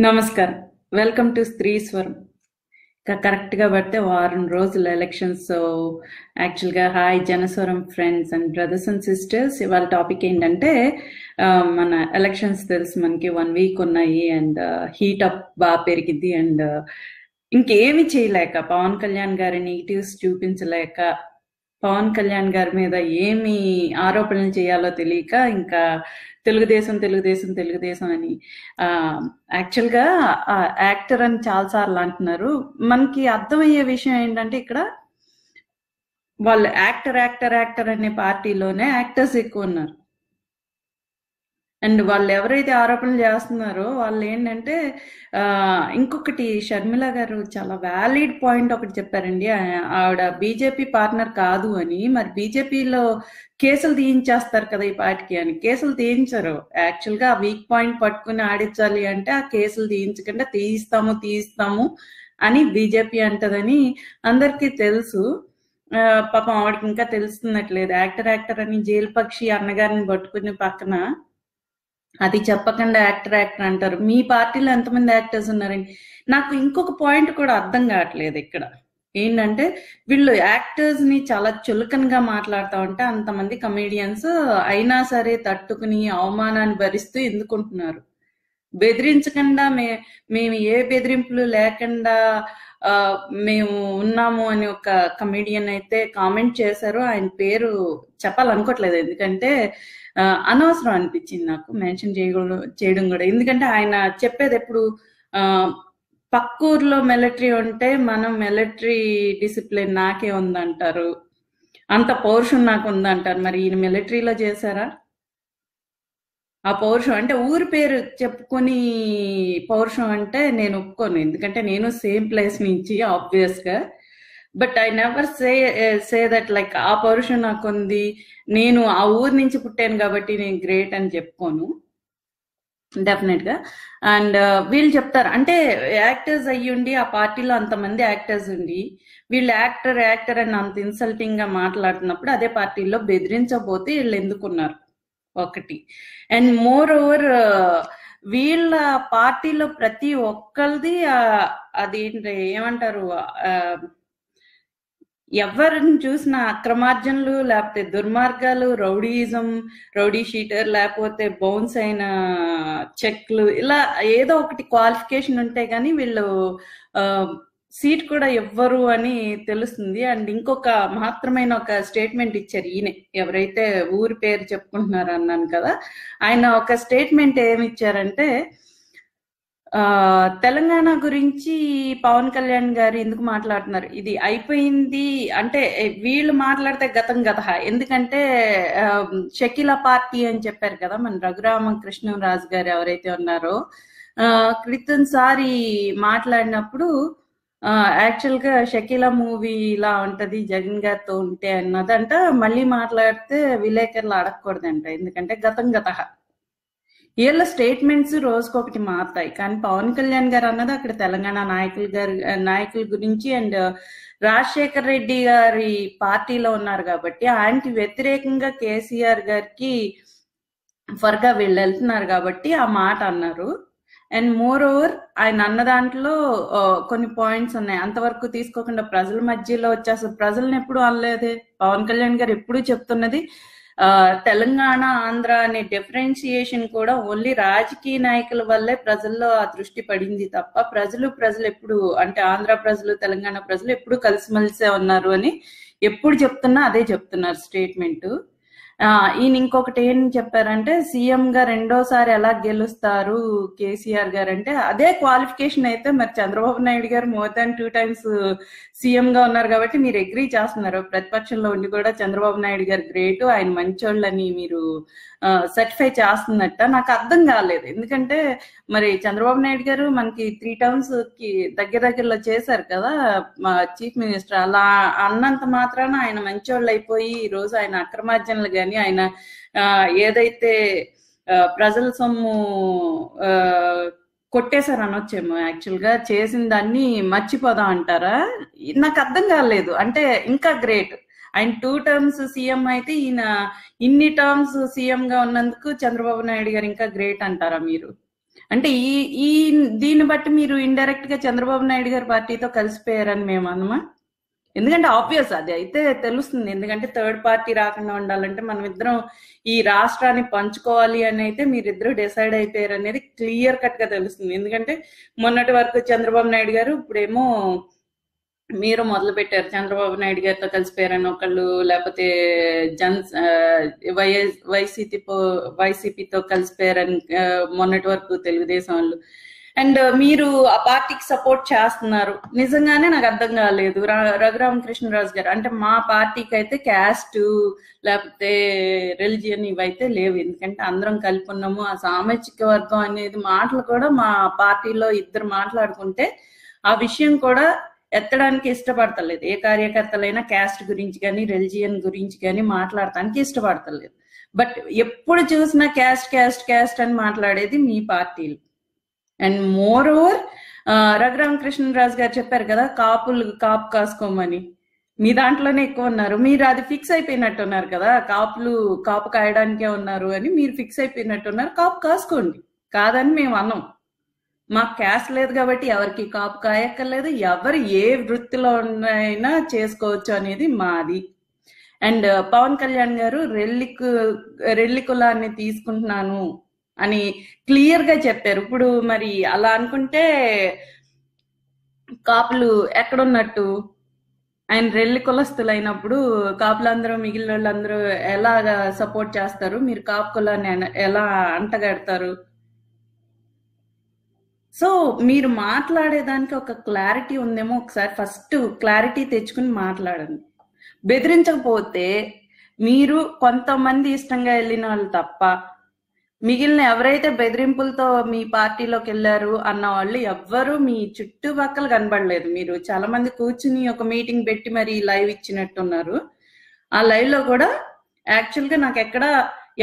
నమస్కారం. Welcome to స్త్రీ స్వరం. కరెక్ట్గా పడితే వారం రోజులు ఎలక్షన్స్. సో యాక్చువల్గా hi Janaswaram friends and brothers and sisters. ఇవాళ టాపిక్ ఏంటంటే మన ఎలక్షన్స్ తెలుసు మనకి 1 వీక్ ఉన్నాయి అండ్ హీట్ అప్ బాగా పెరిగింది అండ్ ఇంకేమి చేయలేక పవన్ కళ్యాణ్ గారి నెగిటివ్స్ చూపించలేక పవన్ కళ్యాణ్ గారి మీద ఏమి ఆరోపణలు చేయాలో తెలియక ఇంకా తెలుగుదేశం తెలుగుదేశం తెలుగుదేశం అని యాక్చువల్గా యాక్టర్ అని చాలాసార్లు అంటున్నారు. మనకి అర్థమయ్యే విషయం ఏంటంటే ఇక్కడ వాళ్ళు యాక్టర్ యాక్టర్ యాక్టర్ అనే పార్టీలోనే యాక్టర్స్ ఎక్కువ ఉన్నారు. అండ్ వాళ్ళు ఎవరైతే ఆరోపణలు చేస్తున్నారో వాళ్ళు ఏంటంటే ఇంకొకటి షర్మిల గారు చాలా వ్యాలిడ్ పాయింట్ ఒకటి చెప్పారండి. ఆవిడ బీజేపీ పార్ట్నర్ కాదు అని. మరి బీజేపీలో కేసులు తీయించేస్తారు కదా ఈ పార్టీకి అని. కేసులు తీయించరు. యాక్చువల్గా ఆ వీక్ పాయింట్ పట్టుకుని ఆడించాలి అంటే ఆ కేసులు తీయించకుండా తీయిస్తాము అని బీజేపీ అంటదని అందరికీ తెలుసు. పాపం ఆవిడకి ఇంకా తెలుస్తున్నట్లేదు. యాక్టర్ యాక్టర్ అని జైలు పక్షి అన్నగారిని పట్టుకుని పక్కన అది చెప్పకుండా యాక్టర్ యాక్టర్ అంటారు. మీ పార్టీలో ఎంతమంది యాక్టర్స్ ఉన్నారండి? నాకు ఇంకొక పాయింట్ కూడా అర్థం కావట్లేదు ఇక్కడ. ఏంటంటే వీళ్ళు యాక్టర్స్ ని చాలా చులకనగా మాట్లాడుతూ ఉంటే అంతమంది కమేడియన్స్ అయినా సరే తట్టుకుని అవమానాన్ని భరిస్తూ ఎందుకుంటున్నారు? బెదిరించకుండా మేము ఏ బెదిరింపులు లేకుండా మేము ఉన్నాము అని ఒక కమేడియన్ అయితే కామెంట్ చేశారు. ఆయన పేరు చెప్పాలనుకోవట్లేదు ఎందుకంటే అనవసరం అనిపించింది నాకు మెన్షన్ చేయడం కూడా. ఎందుకంటే ఆయన చెప్పేది ఎప్పుడు పక్కూర్లో మిలిటరీ ఉంటే మనం మిలిటరీ డిసిప్లిన్ నాకే ఉందంటారు, అంత పౌరుషం నాకు ఉందంటారు. మరి ఈయన మిలిటరీలో చేశారా? ఆ పౌరుషం అంటే ఊరి పేరు చెప్పుకొని పౌరుషం అంటే నేను ఒప్పుకోను. ఎందుకంటే నేను సేమ్ ప్లేస్ నుంచి ఆబ్వియస్ గా. But I never say that like ఆ పౌరుషం నాకు ఉంది, నేను ఆ ఊరు నుంచి పుట్టాను కాబట్టి నేను గ్రేట్ అని చెప్పుకోను డెఫినెట్ గా. అండ్ వీళ్ళు చెప్తారు అంటే యాక్టర్స్ అయ్యుండి ఆ పార్టీలో అంతమంది యాక్టర్స్ ఉండి వీళ్ళు యాక్టర్ యాక్టర్ అని అంత ఇన్సల్టింగ్ గా మాట్లాడుతున్నప్పుడు అదే పార్టీలో బెదిరించబోతే వీళ్ళు ఎందుకున్నారు ఒకటి. అండ్ మోర్ ఓవర్ వీళ్ళ పార్టీలో ప్రతి ఒక్కరిది అదేంటి ఏమంటారు, ఎవరిని చూసిన అక్రమార్జనలు లేకపోతే దుర్మార్గాలు, రౌడీయిజం, రౌడీ షీటర్, లేకపోతే బౌన్స్ అయిన చెక్లు, ఇలా ఏదో ఒకటి క్వాలిఫికేషన్ ఉంటే గానీ వీళ్ళు సీట్ కూడా ఇవ్వరు అని తెలుస్తుంది. అండ్ ఇంకొక మహత్తరమైన ఒక స్టేట్మెంట్ ఇచ్చారు ఈయన, ఎవరైతే ఊరి పేరు చెప్పుకుంటున్నారు అన్నాను కదా, ఆయన ఒక స్టేట్మెంట్ ఏమి ఇచ్చారంటే తెలంగాణ గురించి పవన్ కళ్యాణ్ గారు ఎందుకు మాట్లాడుతున్నారు, ఇది అయిపోయింది అంటే వీళ్ళు మాట్లాడితే గతం గత. ఎందుకంటే షకీల పార్టీ అని చెప్పారు కదా మన రఘురామకృష్ణరాజు గారు ఎవరైతే ఉన్నారో, క్రితంసారి మాట్లాడినప్పుడు యాక్చువల్ గా షకీల మూవీ ఇలా ఉంటది జగన్ గారితో ఉంటే అన్నదంట. మళ్ళీ మాట్లాడితే విలేకరులు అడగకూడదంట ఎందుకంటే గతం గత. వీళ్ళ స్టేట్మెంట్స్ రోజుకొకటి మారుతాయి. కానీ పవన్ కళ్యాణ్ గారు అన్నది అక్కడ తెలంగాణ నాయకుల గురించి అండ్ రాజశేఖర్ రెడ్డి గారి పార్టీలో ఉన్నారు కాబట్టి ఆయనకి వ్యతిరేకంగా కేసీఆర్ గారికి ఫర్గా వీళ్ళు వెళ్తున్నారు కాబట్టి ఆ మాట అన్నారు. అండ్ మోర్ ఓవర్ ఆయన అన్న దాంట్లో కొన్ని పాయింట్స్ ఉన్నాయి, అంతవరకు తీసుకోకుండా ప్రజల మధ్యలో వచ్చి అసలు ప్రజలను ఎప్పుడు అనలేదే. పవన్ కళ్యాణ్ గారు ఎప్పుడు చెప్తున్నది తెలంగాణ ఆంధ్ర అనే డిఫరెన్షియేషన్ కూడా ఓన్లీ రాజకీయ నాయకుల వల్లే ప్రజల్లో ఆ దృష్టి పడింది తప్ప ప్రజలు ఎప్పుడు అంటే ఆంధ్ర ప్రజలు తెలంగాణ ప్రజలు ఎప్పుడు కలిసిమెలిసే ఉన్నారు అని ఎప్పుడు చెప్తున్నా అదే చెప్తున్నారు స్టేట్మెంట్. ఈయన ఇంకొకటి ఏం చెప్పారంటే సీఎం గా రెండోసారి ఎలా గెలుస్తారు కేసీఆర్ గారు అంటే అదే క్వాలిఫికేషన్ అయితే మరి చంద్రబాబు నాయుడు గారు మోర్ దాన్ 2 times సీఎం గా ఉన్నారు కాబట్టి మీరు అగ్రీ చేస్తున్నారు. ప్రతిపక్షంలో ఉండి కూడా చంద్రబాబు నాయుడు గారు గ్రేట్, ఆయన మంచోళ్ళని మీరు సర్టిఫై చేస్తున్నట్ట నాకు అర్థం కాలేదు. ఎందుకంటే మరి చంద్రబాబు నాయుడు గారు మనకి 3 terms కి దగ్గరలో చేశారు కదా చీఫ్ మినిస్టర్. అలా అన్నంత మాత్రాన ఆయన మంచోళ్ళు అయిపోయి ఈ రోజు ఆయన అక్రమార్జనలు కానీ ఆయన ఏదైతే ప్రజల సొమ్ము కొట్టేశారు అనొచ్చేమో, యాక్చువల్ గా చేసిన దాన్ని మర్చిపోదాం అంటారా? నాకు అర్థం కాలేదు. అంటే ఇంకా గ్రేట్, ఆయన 2 terms సీఎం అయితే ఈయన ఇన్ని టర్మ్స్ సీఎం గా ఉన్నందుకు చంద్రబాబు నాయుడు గారు ఇంకా గ్రేట్ అంటారా మీరు? అంటే ఈ ఈ దీన్ని బట్టి మీరు ఇండైరెక్ట్ గా చంద్రబాబు నాయుడు గారి పార్టీతో కలిసిపోయారని మేము అన్నమా? ఎందుకంటే ఆబ్వియస్ అది అయితే తెలుస్తుంది. ఎందుకంటే థర్డ్ పార్టీ రాకుండా ఉండాలంటే మనం ఇద్దరం ఈ రాష్ట్రాన్ని పంచుకోవాలి అని అయితే మీరిద్దరు డిసైడ్ అయిపోయారు అనేది క్లియర్ కట్ గా తెలుస్తుంది. ఎందుకంటే మొన్నటి వరకు చంద్రబాబు నాయుడు గారు, ఇప్పుడేమో మీరు మొదలు పెట్టారు చంద్రబాబు నాయుడు గారితో కలిసిపోయారని ఒకళ్ళు, లేకపోతే వైసీపీతో కలిసిపోయారని మొన్నటి వరకు తెలుగుదేశం వాళ్ళు. అండ్ మీరు ఆ పార్టీకి సపోర్ట్ చేస్తున్నారు. నిజంగానే నాకు అర్థం కాలేదు. రఘురామకృష్ణరాజు గారు అంటే మా పార్టీకి అయితే క్యాస్ట్ లేకపోతే రిలిజియన్ ఇవైతే లేవు. ఎందుకంటే అందరం కలిపి ఉన్నాము. ఆ సామాజిక వర్గం అనేది మాటలు కూడా మా పార్టీలో ఇద్దరు మాట్లాడుకుంటే ఆ విషయం కూడా ఎత్తడానికి ఇష్టపడతలేదు. ఏ కార్యకర్తలైనా క్యాస్ట్ గురించి కానీ రిలిజియన్ గురించి కానీ మాట్లాడటానికి ఇష్టపడతలేదు. బట్ ఎప్పుడు చూసినా క్యాస్ట్ క్యాస్ట్ క్యాస్ట్ అని మాట్లాడేది మీ పార్టీలు. అండ్ మోర్ ఓవర్ రఘురామకృష్ణరాజు గారు చెప్పారు కదా, కాపు కాసుకోమని. మీ దాంట్లోనే ఎక్కువ ఉన్నారు. మీరు అది ఫిక్స్ అయిపోయినట్టున్నారు కదా, కాపు కాయడానికే ఉన్నారు అని మీరు ఫిక్స్ అయిపోయినట్టున్నారు. కాపు కాసుకోండి, కాదని మేము అన్నాం. మాకు క్యాస్ట్ లేదు కాబట్టి ఎవరికి కాపు కాయక్కర్లేదు. ఎవరు ఏ వృత్తిలో అయినా చేసుకోవచ్చు అనేది మాది. అండ్ పవన్ కళ్యాణ్ గారు రెల్లి కులాన్ని తీసుకుంటున్నాను అని క్లియర్ గా చెప్పారు. ఇప్పుడు మరి అలా అనుకుంటే కాపులు ఎక్కడున్నట్టు? ఆయన రెల్లి కులస్తులు అయినప్పుడు కాపులందరూ మిగిలిన వాళ్ళందరూ ఎలాగా సపోర్ట్ చేస్తారు? మీరు కాపు కులాన్ని ఎలా అంటగడతారు? సో మీరు మాట్లాడేదానికి ఒక క్లారిటీ ఉందేమో, ఒకసారి ఫస్ట్ క్లారిటీ తెచ్చుకుని మాట్లాడండి. బెదిరించకపోతే మీరు కొంతమంది ఇష్టంగా వెళ్ళిన వాళ్ళు తప్ప మిగిలిన ఎవరైతే బెదిరింపులతో మీ పార్టీలోకి వెళ్ళారు అన్న వాళ్ళు ఎవ్వరూ మీ చుట్టుపక్కల కనబడలేదు. మీరు చాలా మంది కూర్చుని ఒక మీటింగ్ పెట్టి మరి లైవ్ ఇచ్చినట్టున్నారు. ఆ లైవ్ లో కూడా యాక్చువల్ గా నాకు ఎక్కడ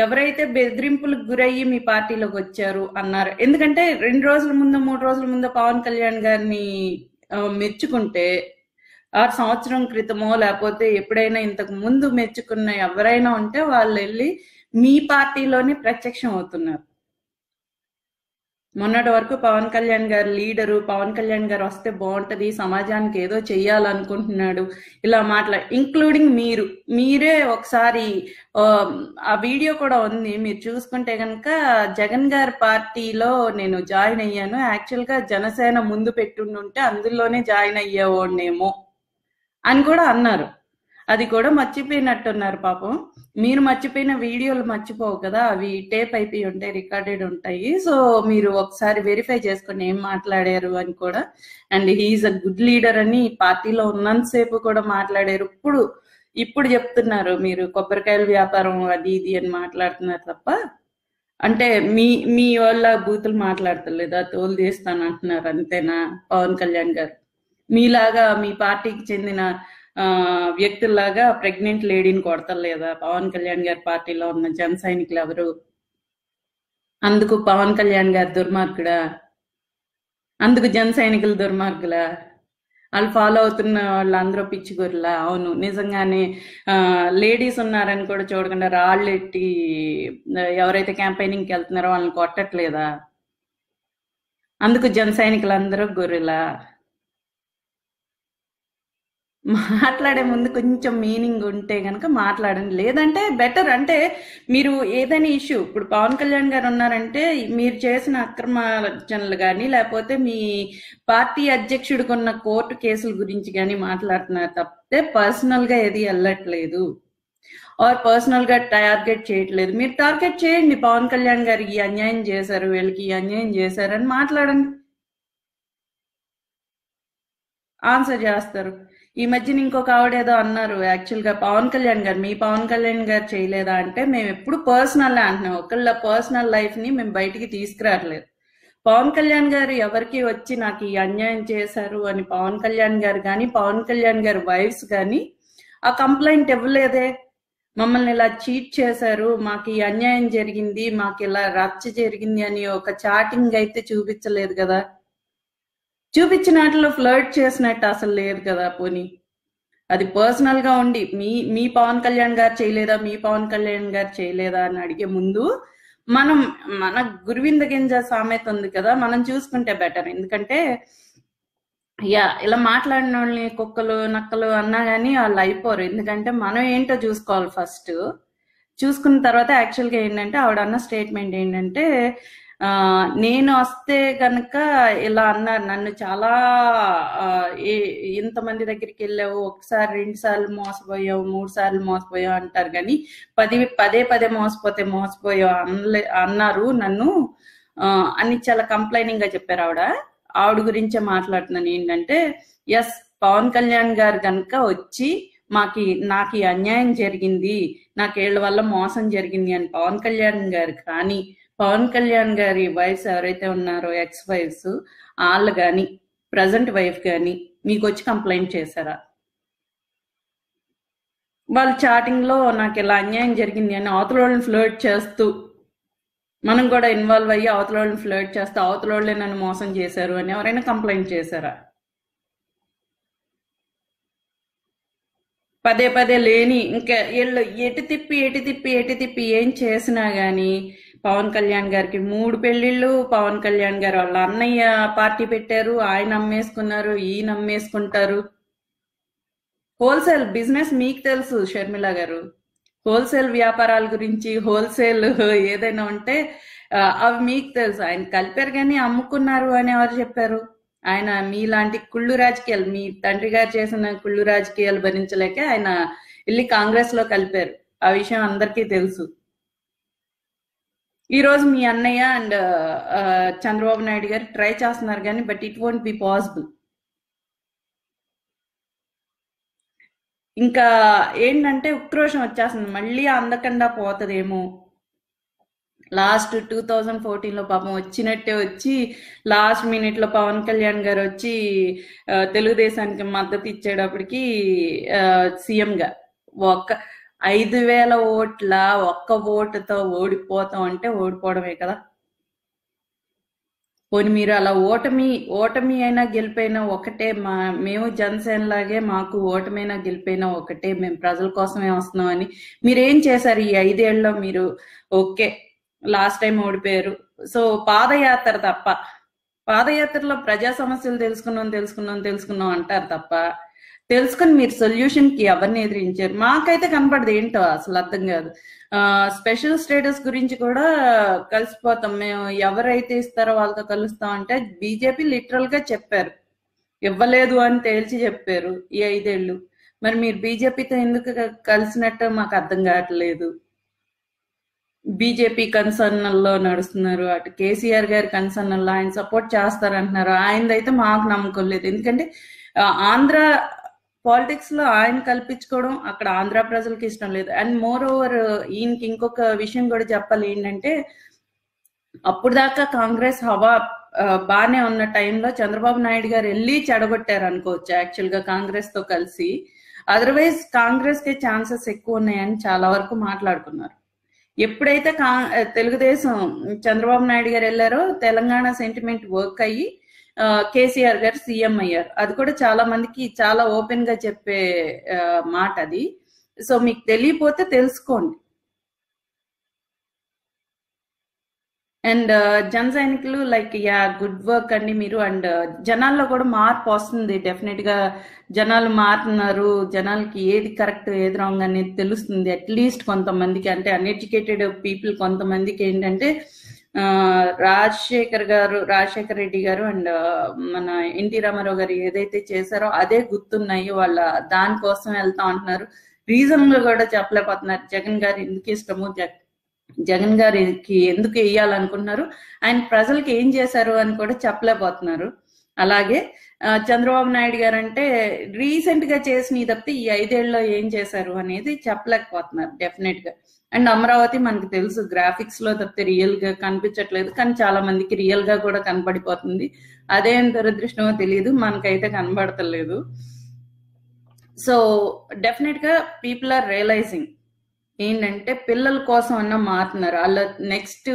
ఎవరైతే బెదిరింపులకు గురయ్యి మీ పార్టీలోకి వచ్చారు అన్నారు. ఎందుకంటే 2 రోజుల ముందు 3 రోజుల ముందు పవన్ కళ్యాణ్ గారిని మెచ్చుకుంటే 6 సంవత్సరం క్రితమో లేకపోతే ఎప్పుడైనా ఇంతకు ముందు మెచ్చుకున్న ఎవరైనా ఉంటే వాళ్ళు వెళ్ళి మీ పార్టీలోనే ప్రత్యక్షం అవుతున్నారు. మొన్నటి వరకు పవన్ కళ్యాణ్ గారు లీడరు, పవన్ కళ్యాణ్ గారు వస్తే బాగుంటది, సమాజానికి ఏదో చెయ్యాలనుకుంటున్నాడు, ఇలా ఇంక్లూడింగ్ మీరే ఒకసారి ఆ వీడియో కూడా ఉంది, మీరు చూసుకుంటే కనుక జగన్ గారి పార్టీలో నేను జాయిన్ అయ్యాను, యాక్చువల్ గా జనసేన ముందు పెట్టుంటే అందులోనే జాయిన్ అయ్యేవాడినేమో అని కూడా అన్నారు. అది కూడా మర్చిపోయినట్టున్నారు పాపం. మీరు మర్చిపోయిన వీడియోలు మర్చిపోవు కదా, అవి టేప్ అయిపోయి ఉంటాయి, రికార్డెడ్ ఉంటాయి. సో మీరు ఒకసారి వెరిఫై చేసుకుని ఏం మాట్లాడారు అని కూడా. And he is a good leader అని పార్టీలో ఉన్నంతసేపు కూడా మాట్లాడారు. ఇప్పుడు చెప్తున్నారు మీరు కొబ్బరికాయల వ్యాపారం అది ఇది అని మాట్లాడుతున్నారు తప్ప, అంటే మీ వాళ్ళ బూతులు మాట్లాడతలేదా, తోలు తీస్తాను అంటున్నారు అంతేనా పవన్ కళ్యాణ్ గారు? మీలాగా మీ పార్టీకి చెందిన వ్యక్తుల్లాగా ప్రెగ్నెంట్ లేడీని కొడతలేదా పవన్ కళ్యాణ్ గారి పార్టీలో ఉన్న జన సైనికులు ఎవరు? అందుకు పవన్ కళ్యాణ్ గారి దుర్మార్గుడా? అందుకు జన సైనికులు దుర్మార్గులా? వాళ్ళు ఫాలో అవుతున్న వాళ్ళందరూ పిచ్చి గొర్రెలా? అవును, నిజంగానే లేడీస్ ఉన్నారని కూడా చూడకుండా రాళ్ళెట్టి ఎవరైతే క్యాంపెయినింగ్కి వెళ్తున్నారో వాళ్ళని కొట్టట్లేదా? అందుకు జన సైనికులు అందరూ గొర్రెలా? మాట్లాడే ముందు కొంచెం మీనింగ్ ఉంటే గనక మాట్లాడండి, లేదంటే బెటర్. అంటే మీరు ఏదైనా ఇష్యూ, ఇప్పుడు పవన్ కళ్యాణ్ గారు ఉన్నారంటే మీరు చేసిన అక్రమార్జనలు కానీ లేకపోతే మీ పార్టీ అధ్యక్షుడికి ఉన్న కోర్టు కేసుల గురించి కానీ మాట్లాడుతున్నారు తప్పితే పర్సనల్ గా ఏది వెళ్ళట్లేదు, ఆర్ పర్సనల్ గా టార్గెట్ చేయట్లేదు. మీరు టార్గెట్ చేయండి, పవన్ కళ్యాణ్ గారికి అన్యాయం చేశారు, వీళ్ళకి అన్యాయం చేశారు అని మాట్లాడండి, ఆన్సర్ చేస్తారు. ఈ మధ్యన ఇంకొక ఆవిడేదో అన్నారు, యాక్చువల్ గా పవన్ కళ్యాణ్ గారు, మీ పవన్ కళ్యాణ్ గారు చేయలేదా అంటే, మేము ఎప్పుడు పర్సనల్ అంటున్నాం, ఒకళ్ళ పర్సనల్ లైఫ్ ని మేము బయటికి తీసుకురావట్లేదు. పవన్ కళ్యాణ్ గారు ఎవరికి వచ్చి నాకు ఈ అన్యాయం చేశారు అని పవన్ కళ్యాణ్ గారు కానీ పవన్ కళ్యాణ్ గారి వైఫ్స్ కానీ ఆ కంప్లైంట్ ఇవ్వలేదే. మమ్మల్ని ఇలా చీట్ చేశారు, మాకు ఈ అన్యాయం జరిగింది, మాకు ఇలా రచ్చ జరిగింది అని ఒక చాటింగ్ అయితే చూపించలేదు కదా. చూపించినట్లు ఫ్లర్ట్ చేసినట్టు అసలు లేదు కదా. పోనీ అది పర్సనల్ గా ఉండి మీ పవన్ కళ్యాణ్ గారు చేయలేదా, మీ పవన్ కళ్యాణ్ గారు చేయలేదా అని అడిగే ముందు మనం మన గురువింద గింజ సామెత ఉంది కదా, మనం చూసుకుంటే బెటర్. ఎందుకంటే ఇలా మాట్లాడిన వాళ్ళని కుక్కలు నక్కలు అన్నా గానీ వాళ్ళు అయిపోరు. ఎందుకంటే మనం ఏంటో చూసుకోవాలి ఫస్ట్. చూసుకున్న తర్వాత యాక్చువల్గా ఏంటంటే ఆవిడ అన్న స్టేట్మెంట్ ఏంటంటే, నేను వస్తే కనుక ఇలా అన్నారు నన్ను, చాలా ఇంతమంది దగ్గరికి వెళ్ళావు, ఒకసారి 2 సార్లు మోసపోయావు, 3 సార్లు మోసపోయావు అంటారు, కానీ పదే పదే మోసపోయావు అన్నారు నన్ను అని చాలా కంప్లైనింగ్ గా చెప్పారు ఆవిడ గురించే మాట్లాడుతున్నాను. ఏంటంటే ఎస్, పవన్ కళ్యాణ్ గారు కనుక వచ్చి నాకు ఈ అన్యాయం జరిగింది, నాకు వీళ్ళ వల్ల మోసం జరిగింది అని పవన్ కళ్యాణ్ గారు కానీ, పవన్ కళ్యాణ్ గారి వైఫ్స్ ఎవరైతే ఉన్నారో ఎక్స్ వైఫ్స్ వాళ్ళు కానీ, ప్రజెంట్ వైఫ్ కానీ మీకు వచ్చి కంప్లైంట్ చేశారా? వాళ్ళు చాటింగ్ లో నాకు ఇలా అన్యాయం జరిగింది అని అవతల వాళ్ళని ఫ్లర్ట్ చేస్తూ, మనం కూడా ఇన్వాల్వ్ అయ్యి అవతల వాళ్ళని ఫ్లర్ట్ చేస్తూ అవతల వాళ్ళే నన్ను మోసం చేశారు అని ఎవరైనా కంప్లైంట్ చేశారా? పదే పదే లేని ఇంకా వీళ్ళు ఎటు తిప్పి ఏం చేసినా గాని పవన్ కళ్యాణ్ గారికి 3 పెళ్లిళ్ళు, పవన్ కళ్యాణ్ గారు వాళ్ళ అన్నయ్య పార్టీ పెట్టారు, ఆయన అమ్మేసుకున్నారు, ఈయన అమ్మేసుకుంటారు. హోల్సేల్ బిజినెస్ మీకు తెలుసు షర్మిల గారు, హోల్సేల్ వ్యాపారాల గురించి, హోల్సేల్ ఏదైనా ఉంటే అవి మీకు తెలుసు. ఆయన కలిపారు కానీ అమ్ముకున్నారు అని ఎవరు చెప్పారు? ఆయన మీలాంటి కుళ్ళు రాజకీయాలు, మీ తండ్రి గారు చేసిన కుళ్ళు రాజకీయాలు భరించలేక ఆయన వెళ్ళి కాంగ్రెస్ లో కలిపారు. ఆ విషయం అందరికీ తెలుసు. ఈ రోజు మీ అన్నయ్య అండ్ చంద్రబాబు నాయుడు గారు ట్రై చేస్తున్నారు కానీ but it won't be possible. ఇంకా ఏంటంటే ఉక్రోషం వచ్చేస్తుంది, మళ్ళీ అందకుండా పోతుందేమో. లాస్ట్ 2014లో పాపం వచ్చినట్టే వచ్చి లాస్ట్ మినిట్ లో పవన్ కళ్యాణ్ గారు వచ్చి తెలుగుదేశానికి మద్దతు ఇచ్చేటప్పటికి సీఎంగా 5,000 ఓట్ల ఒక్క ఓటుతో ఓడిపోతాం అంటే ఓడిపోవడమే కదా. పోనీ మీరు అలా ఓటమి అయినా గెలిపోయినా ఒకటే, మేము జనసేన లాగే మాకు ఓటమైనా గెలిపోయినా ఒకటే, మేము ప్రజల కోసమే వస్తున్నాం అని మీరేం చేశారు ఈ 5 ఏళ్ళలో? మీరు ఓకే లాస్ట్ టైం ఓడిపోయారు, సో పాదయాత్ర తప్ప, పాదయాత్రలో ప్రజా సమస్యలు తెలుసుకున్నాం అంటారు తప్ప తెలుసుకుని మీరు సొల్యూషన్ కి ఎవరిని ఎదిరించారు? మాకైతే కనపడదు, ఏంటో అసలు అర్థం కాదు. స్పెషల్ స్టేటస్ గురించి కూడా కలిసిపోతాం మేము, ఎవరైతే ఇస్తారో వాళ్ళతో కలుస్తాం అంటే బీజేపీ లిటరల్ గా చెప్పారు, ఇవ్వలేదు అని తేల్చి చెప్పారు ఈ 5 ఏళ్ళు. మరి మీరు బీజేపీతో ఎందుకు కలిసినట్టు మాకు అర్థం కావట్లేదు. బీజేపీ కన్సర్న్లో నడుస్తున్నారు, అటు కేసీఆర్ గారి కన్సర్న్లో ఆయన సపోర్ట్ చేస్తారంటున్నారు, ఆయనదైతే మాకు నమ్మకం లేదు. ఎందుకంటే ఆంధ్ర పాలిటిక్స్ లో ఆయన కల్పించుకోవడం అక్కడ ఆంధ్ర ప్రజలకి ఇష్టం లేదు. అండ్ మోర్ ఓవర్ ఈయనకి ఇంకొక విషయం కూడా చెప్పాలి, ఏంటంటే అప్పుడు దాకా కాంగ్రెస్ హవా బాగానే ఉన్న టైంలో చంద్రబాబు నాయుడు గారు వెళ్ళి చెడగొట్టారు అనుకోవచ్చు యాక్చువల్ గా కాంగ్రెస్ తో కలిసి. అదర్వైజ్ కాంగ్రెస్ కి ఛాన్సెస్ ఎక్కువ ఉన్నాయని చాలా వరకు మాట్లాడుకున్నారు. ఎప్పుడైతే తెలుగుదేశం చంద్రబాబు నాయుడు గారు వెళ్ళారో తెలంగాణ సెంటిమెంట్ వర్క్ అయ్యి కేసీఆర్ గారు సీఎం అయ్యారు. అది కూడా చాలా మందికి చాలా ఓపెన్ గా చెప్పే మాట అది. సో మీకు తెలియపోతే తెలుసుకోండి. అండ్ జన సైనికులు లైక్ గుడ్ వర్క్ అండి మీరు. అండ్ జనాల్లో కూడా మార్పు వస్తుంది డెఫినెట్ గా, జనాలు మారుతున్నారు, జనాలకి ఏది కరెక్ట్ ఏది రాంగ్ అనేది తెలుస్తుంది అట్లీస్ట్ కొంతమందికి. అంటే అన్ఎడ్యుకేటెడ్ పీపుల్ కొంతమందికి ఏంటంటే రాజశేఖర్ రెడ్డి గారు అండ్ మన ఎన్టీ రామారావు గారు ఏదైతే చేశారో అదే గుర్తున్నాయి, వాళ్ళ దానికోసం వెళ్తా ఉంటున్నారు. రీజన్లు కూడా చెప్పలేకపోతున్నారు. జగన్ గారు ఎందుకు ఇష్టము, జగన్ గారికి ఎందుకు వేయాలనుకుంటున్నారు, ఆయన ప్రజలకి ఏం చేశారు అని కూడా చెప్పలేకపోతున్నారు. అలాగే చంద్రబాబు నాయుడు గారు అంటే రీసెంట్ గా చేసిన తప్పితే ఈ 5 ఏళ్ళలో ఏం చేశారు అనేది చెప్పలేకపోతున్నారు డెఫినెట్ గా. అండ్ అమరావతి మనకు తెలుసు, గ్రాఫిక్స్ లో తప్పితే రియల్ గా కనిపించట్లేదు, కానీ చాలా మందికి రియల్ గా కూడా కనపడిపోతుంది. అదేం దురదృష్టమో తెలియదు, మనకైతే కనబడతలేదు. సో డెఫినెట్ గా పీపుల్ ఆర్ రియలైజింగ్ ఏంటంటే పిల్లల కోసం అయినా మారుతున్నారు, వాళ్ళ నెక్స్ట్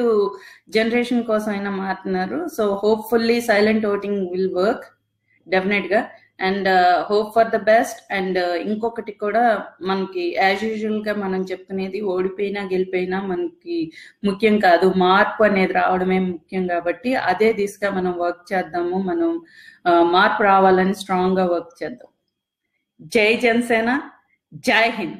జనరేషన్ కోసం అయినా మారుతున్నారు. So hopefully silent voting will work definite గా. And hope for the best. And ఇంకొకటి కూడా, మనకి యాజ్ యూజువల్ గా మనం చెప్పుకునేది ఓడిపోయినా గెలిపోయినా మనకి ముఖ్యం కాదు, మార్పు అనేది రావడమే ముఖ్యం. కాబట్టి అదే దిశగా మనం వర్క్ చేద్దాము, మనం మార్పు రావాలని స్ట్రాంగ్ గా వర్క్ చేద్దాం. జై జనసేన, జై హింద్.